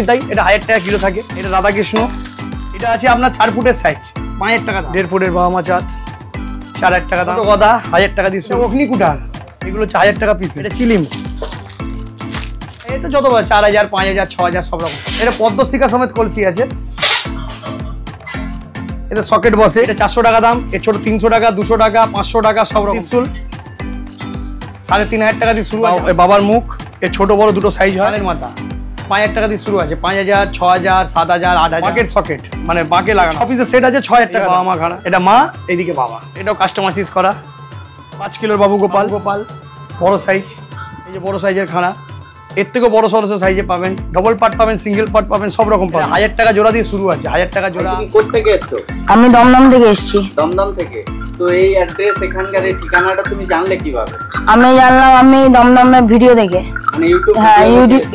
তাই এটা 1000 টাকা কিলো থাকে। এটা রাধাকৃষ্ণ, এটা আছে আপনার 4 ফুটের সাইজ, 5000 টাকা। 1.5 ফুটের বাবা মা চাঁদ, 4000 টাকা দাম। গদা 1000 টাকা দিচ্ছি। অগ্নি কুঠার, এগুলো হচ্ছে 1000 টাকা পিস। এটা চিলিম, এটা যত 4000, 5000, 6000 সব রকম। এটা পদ্মশিখা সমেত কলসি আছে। এটা সকেট বসে, এটা 400 টাকা দাম। এর ছোট 300 টাকা, 200 টাকা, 500 টাকা সব রকম। 3500 টাকা দিয়ে শুরু হয়। বাবার মুখ, এর ছোট বড় দুটো সাইজ হয়। মাথা 5000 টাকা দিয়ে শুরু আছে, 5000, 6000, 7000, 8000। বাকেট সকেট মানে বাঁকে লাগানো অফিসের সেট আছে 6000 টাকা। বাবা মা খানা, এটা মা, এইদিকে বাবা। এটাও কাস্টমাইজ করা 5 কিলোর বাবু গোপাল। বড় সাইজ, এই যে বড় সাইজের খানা। এর থেকেও বড় সরস সাইজে পাবেন, ডবল পার্ট পাবেন, সিঙ্গেল পার্ট পাবেন, সব রকম পাবেন। 1000 টাকা জোড়া দিয়ে শুরু আছে, 1000 টাকা জোড়া। কোথা থেকে এসছো? আমি দমদম থেকে এসেছি। দমদম থেকে? তো এই অ্যাড্রেস, এখানকার এই ঠিকানাটা তুমি জানলে কিভাবে? আমি জানলাম আমি দমদমের ভিডিও দেখে, মানে ইউটিউব? হ্যাঁ,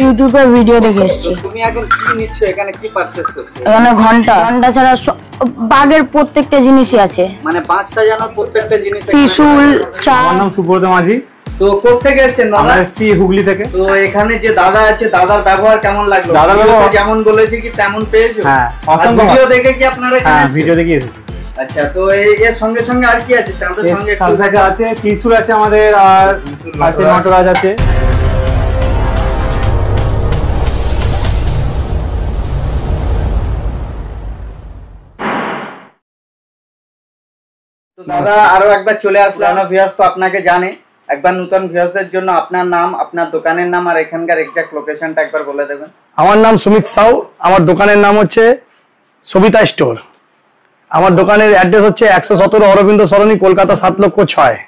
ইউটিউবে ভিডিও দেখে এসেছি। তুমি এখন কি নিচ্ছ এখানে, কি পারচেজ করছো? এখানে ঘন্টা ছাড়া বাগের প্রত্যেকটা জিনিসই আছে, মানে বাঁক সাজানোর প্রত্যেকটা জিনিস। ত্রিশূল, আমার নাম সুব্রত মাঝি। তো কোথা থেকে এসেছেন দাদা? এসেছি হুগলি থেকে। তো এখানে যে দাদা আছে, দাদার ব্যবহার কেমন লাগলো? দাদার ব্যবহার যেমন বলেছি কি তেমন পেয়েছো? হ্যাঁ, অসম্ভব। ভিডিও দেখে কি আপনারা এখানে হ্যাঁ, এসেছেন? ভিডিও দেখে এসেছি। আচ্ছা, তো এর সঙ্গে সঙ্গে আর কি আছে? চাঁদের সঙ্গে একটু সাথে আছে ত্রিশূল আছে আমাদের, আর আছে নটরাজ আছে। তো দাদা আরো একবার চলে আসলো। ভিউয়ার্স তো আপনাকে জানে, একবার নতুন ভিউয়ার্সদের জন্য আপনার নাম, আপনার দোকানের নাম আর এখানকার এক্সাক্ট লোকেশনটা একবার বলে দেবেন। আমার নাম সুমিত সাউ, আমার দোকানের নাম হচ্ছে সবিতা স্টোর। আমার দোকানের অ্যাড্রেস হচ্ছে 117 অরবিন্দ সরণি, কলকাতা 7,06,000।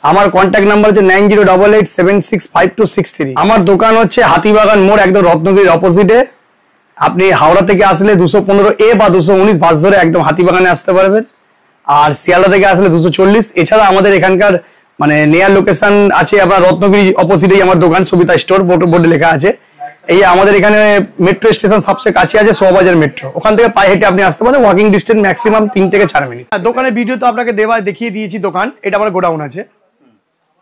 আমার কন্ট্যাক্ট নাম্বার হচ্ছে 9088765263। আমার দোকান হচ্ছে হাতিবাগান মোড়, একদম রত্নগিরির অপোজিটে। আপনি হাওড়া থেকে আসলে 215A বা 219 বাস ধরে একদম হাতিবাগানে আসতে পারবেন। আর শিয়ালদা থেকে আসলে 240। এছাড়া আমাদের এখানকার মানে নিয়ার লোকেশন আছে আপনার রত্নগিরি অপোজিটেই আমার দোকান সবিতা স্টোর, বোর্ডে লেখা আছে। এই আমাদের এখানে মেট্রো স্টেশন সবচেয়ে কাছে আছে, সোয়াবাজার মেট্রো। ওখান থেকে পায়ে হেঁটে আপনি আসতে পারেন, ওয়াকিং ডিস্টেন্স ম্যাক্সিমাম 3 থেকে 4 মিনিট। দোকানের ভিডিও তো আপনাকে দেখিয়ে দিয়েছি দোকান। এটা আমার গোডাউন আছে।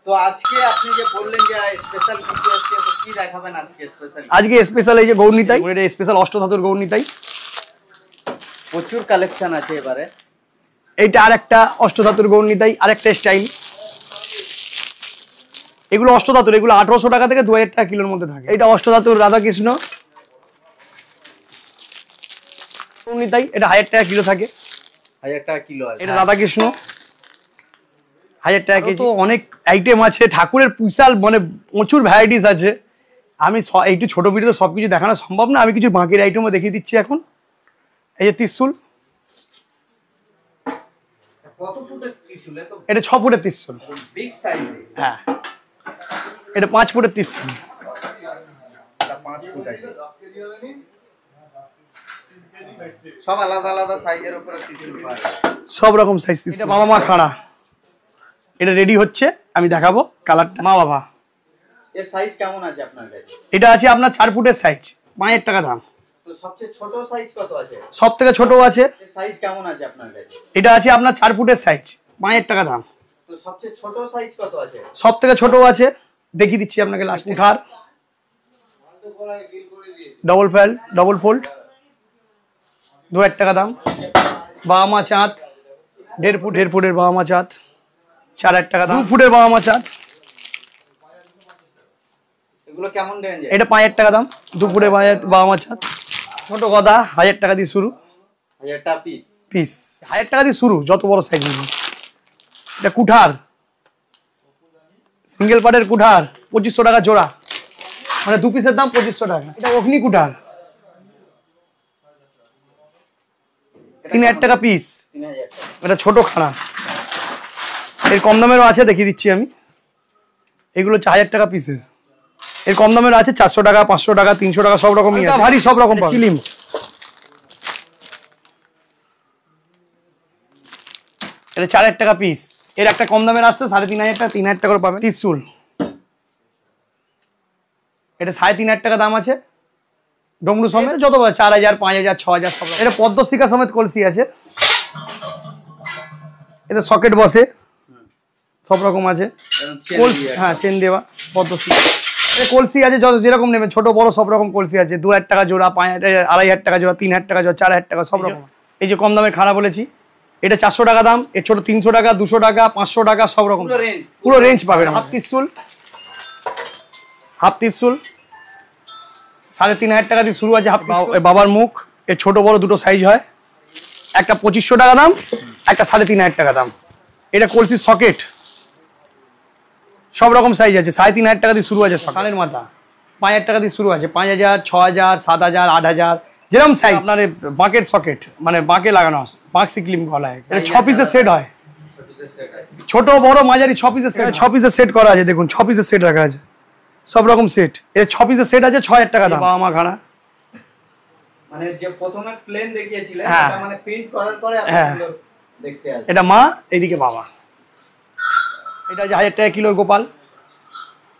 তো আজকে আপনি যে বললেন যে স্পেশাল কিছু আছে, তো কি দেখাবেন আজকে স্পেশাল? আজকে স্পেশাল এই যে গৌরনীতাই, এটা স্পেশাল অষ্টধাতুর গৌরনীতাই। প্রচুর কালেকশন আছে এবারে। এইটা আরেকটা অষ্টধাতুর গৌরনীতাই, আরেকটা স্টাইল। এগুলো অষ্টধাতুর, এগুলো 1800 টাকা থেকে 2000 টাকা কিলোর মধ্যে থাকে। এটা অষ্টধাতুর রাধাকৃষ্ণ গৌরনীতাই, এটা 1000 টাকা কিলো থাকে। 1000 টাকা কিলো আছে। এটা রাধাকৃষ্ণ 1000 টাকা কেজি। অনেক আইটেম আছে ঠাকুরের, বিশাল মানে প্রচুর ভ্যারাইটিস আছে। আমি একটু ছোট ভিডিওতে সবকিছু দেখানো সম্ভব না, আমি কিছু বাকির আইটেমও দেখিয়ে দিচ্ছি এখন। এই যে ত্রিশূল, কত ফুটের ত্রিশূল? এটা 6 ফুটের ত্রিশূল, বিগ সাইজ। হ্যাঁ। এটা 5 ফুটের ত্রিশূল, এটা 5 ফুট আছে। সব আলাদা আলাদা সাইজের উপরে ত্রিশূল পাওয়া যায়, সব রকম সাইজ। এটা বাবা মা খাড়া, এটা রেডি হচ্ছে, আমি দেখাবো কালারটা। মা বাবা, এর সাইজ কেমন আছে আপনার কাছে? এটা আছে আপনার 4 ফুটের সাইজ, 5000 টাকা দাম। তো সবচেয়ে ছোট সাইজ কত আছে? সব থেকে ছোট আছে, এর সাইজ কেমন আছে আপনার কাছে? এটা আছে আপনার 4 ফুটের সাইজ, 5000 টাকা দাম। তো সবচেয়ে ছোট সাইজ কত আছে? সব থেকে ছোট আছে, দেখিয়ে দিচ্ছি আপনাকে লাস্ট। উঠার ডবল ফোল্ড, 2000 টাকা দাম। বাবা মা চাঁদ 1.5 ফুটের বাবা মা চাঁদ, 4000 টাকা দাম। 2 ফুটের বাবা মা চাঁদ, এগুলো কেমন রেঞ্জ? এটা 5000 টাকা দাম। 2 ফুটের বাবা মা চাঁদ। ছোট গদা 1000 টাকা দিয়ে শুরু, 1000 টাকা পিস। 1000 টাকা দিয়ে শুরু, যত বড় সাইজ নিন। এটা কুঠার, সিঙ্গেল পার্টের কুঠার 2500 টাকা জোড়া, মানে 2 পিসের দাম 2500 টাকা। এটা অগ্নি কুঠার 3000 টাকা পিস। 3000 টাকা। এটা ছোট খানা, এর কম দামেরও আছে, দেখিয়ে দিচ্ছি আমি। এগুলো 1000 টাকা পিসের, এর কম দামের আছে 400 টাকা, 500 টাকা, 300 টাকা, সব রকমই আছে, ভারী সব রকম। চিলিম, এটা 4000 টাকা পিস। এর একটা কম দামের আসছে 3500 টাকা, 3000 টাকা করে পাবেন। ত্রিশূল, এটা 3500 টাকা দাম আছে, ডমরু সমেত যত 4000, 5000, 6000 সব। এটা পদ্মশিখা সমেত কলসি আছে, এটা সকেট বসে, সব রকম আছে। হ্যাঁ, চেন দেওয়া পদ্মশিখা। কলসি আছে যত যেরকম নেবেন, ছোট বড় সব রকম কলসি আছে। 2000 টাকা জোড়া, 2500 টাকা জোড়া, 3000 টাকা জোড়া, 4000 টাকা সব রকম। এই যে কম দামের খাড়া বলেছি, এটা 400 টাকা দাম, এর ছোট 300 টাকা, 200 টাকা, 500 টাকা, সব রকম পুরো রেঞ্জ পাবেন। হাফ ত্রিশুল 3500 টাকা দিয়ে শুরু আছে। বাবার মুখ, এর ছোট বড় দুটো সাইজ হয়, একটা 2500 টাকা দাম, একটা 3500 টাকা দাম। এটা কলসির সকেট, সব রকম সাইজ আছে। 3500 টাকা দিয়ে শুরু আছে। সকালের মাথা 5000 টাকা দিয়ে শুরু আছে, 5000, 6000, 7000, 8000 যেরকম সাইজ। আপনার বাঁকের সকেট, মানে বাঁকে লাগানো হয়, বাঁক সিক্লিম বলা হয়। এটা 6 পিসের সেট হয়, ছোট বড় মাঝারি 6 পিসের সেট। 6 পিসের সেট করা আছে, দেখুন 6 পিসের সেট রাখা আছে, সব রকম সেট। এটা 6 পিসের সেট আছে, 6000 টাকা দাম। বাবা মা খানা, মানে যে প্রথমে প্লেন দেখিয়েছিলেন, হ্যাঁ, এটা মানে প্রিন্ট করার পরে হ্যাঁ, আপনারা দেখতে আসবে। এটা মা, এইদিকে বাবা। এটা যে 1000 টাকা কিলো গোপাল,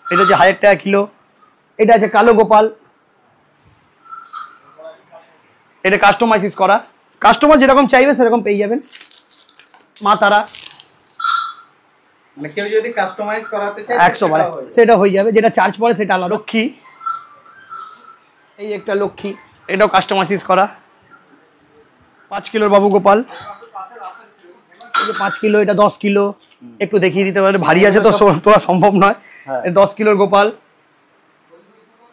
এটা যে 1000 টাকা কিলো। এটা আছে কালো গোপাল, এটা কাস্টমাইজ করা, কাস্টমার যেরকম চাইবে সেরকম পেয়ে যাবেন। মা তারা, মানে কেউ যদি কাস্টমাইজ করাতে চায় 100 বারে সেটা হয়ে যাবে, যেটা চার্জ পড়ে সেটা আলাদা। লক্ষ্মী, এই একটা লক্ষ্মী, এটাও কাস্টমাইজ করা। 5 কিলোর বাবু গোপাল, এই যে 5 কিলো, এটা 10 কিলো। একটু দেখিয়ে দিতে পারে, ভারী আছে তো তোলা সম্ভব নয়। 10 কিলোর গোপাল,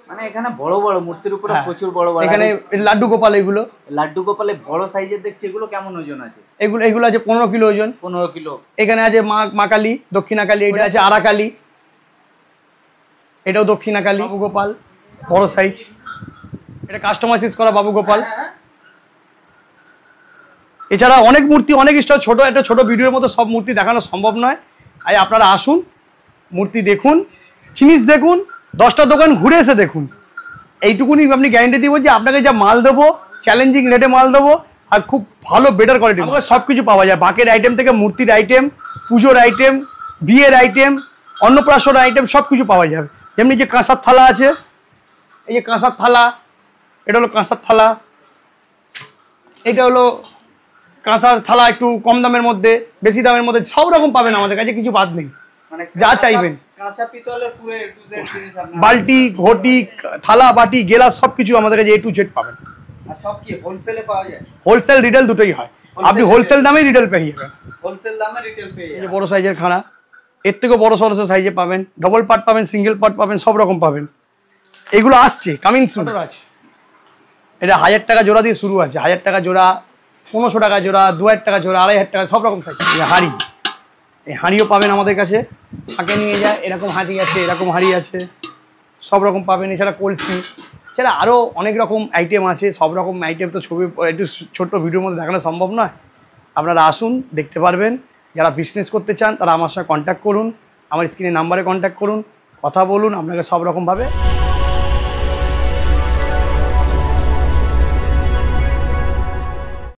মানে এখানে বড় বড় মূর্তির উপরে প্রচুর বড় বড়। এখানে লাড্ডু গোপাল, এগুলো লাড্ডু গোপালে বড় সাইজের দেখছি, এগুলো কেমন ওজন আছে? এগুলো আছে 15 কিলো ওজন। 15 কিলো। এখানে আছে মা কালী, দক্ষিণা কালী, এটা আছে আরা কালী, এটাও দক্ষিণা কালী। বাবু গোপাল বড় সাইজ, এটা কাস্টমাইজ করা বাবু গোপাল। এছাড়া অনেক মূর্তি, অনেক স্টল, ছোট একটা ছোট ভিডিওর মতো সব মূর্তি দেখানো সম্ভব নয়। আর আপনারা আসুন, মূর্তি দেখুন, জিনিস দেখুন, 10টা দোকান ঘুরে এসে দেখুন। এইটুকুনি আপনি গ্যারেন্টি দিব যে আপনাকে যা মাল দেবো, চ্যালেঞ্জিং রেটে মাল দেবো, আর খুব ভালো বেটার কোয়ালিটি। আমাদের সব কিছু পাওয়া যায়, বাঁকের আইটেম থেকে মূর্তির আইটেম, পুজোর আইটেম, বিয়ের আইটেম, অন্নপ্রাশন আইটেম, সব কিছু পাওয়া যাবে। যেমনি যে কাঁসার থালা আছে, এই যে কাঁসার থালা, এটা হলো কাঁসার থালা, এটা হলো কাঁসার থালা, একটু কম দামের মধ্যে, বেশি দামের মধ্যে, সব রকম পাবেন আমাদের কাছে, কিছু বাদ নেই। মানে যা চাইবেন, কাঁসা পিতলের পুরো A to Z জিনিস আপনারা, বালতি, ঘটি, থালা, বাটি, গেলাস, সব কিছু আমাদের কাছে A to Z পাবেন। আর সব কি হোলসেলে পাওয়া যায়? হোলসেল রিটেল দুটোই হয়, আপনি হোলসেল দামেই রিটেল পেয়ে যাবেন। হোলসেল দামে রিটেল পেয়ে এই যে যাবেন। বড় সাইজের খানা, এর থেকেও বড় সরস সাইজে পাবেন, ডবল পার্ট পাবেন, সিঙ্গেল পার্ট পাবেন, সব রকম পাবেন। এগুলো আসছে, কামিং সুন আছে। এটা 1000 টাকা জোড়া দিয়ে শুরু আছে, 1000 টাকা জোড়া, 1500 টাকা জোড়া, 2000 টাকা জোড়া, 2500 টাকা, সব রকম সাইজ। হাঁড়ি, এই হাঁড়িও পাবেন আমাদের কাছে, ফাঁকে নিয়ে যায়, এরকম হাঁড়ি আছে, এরকম হাঁড়ি আছে, সব রকম পাবেন। এছাড়া কলসি, এছাড়া আরও অনেক রকম আইটেম আছে, সব রকম আইটেম তো ছবি একটু ছোট্ট ভিডিওর মধ্যে দেখানো সম্ভব নয়। আপনারা আসুন, দেখতে পারবেন। যারা বিজনেস করতে চান তারা আমার সঙ্গে কন্ট্যাক্ট করুন, আমার স্ক্রিনে নাম্বারে কন্ট্যাক্ট করুন, কথা বলুন, আপনাকে সব রকমভাবে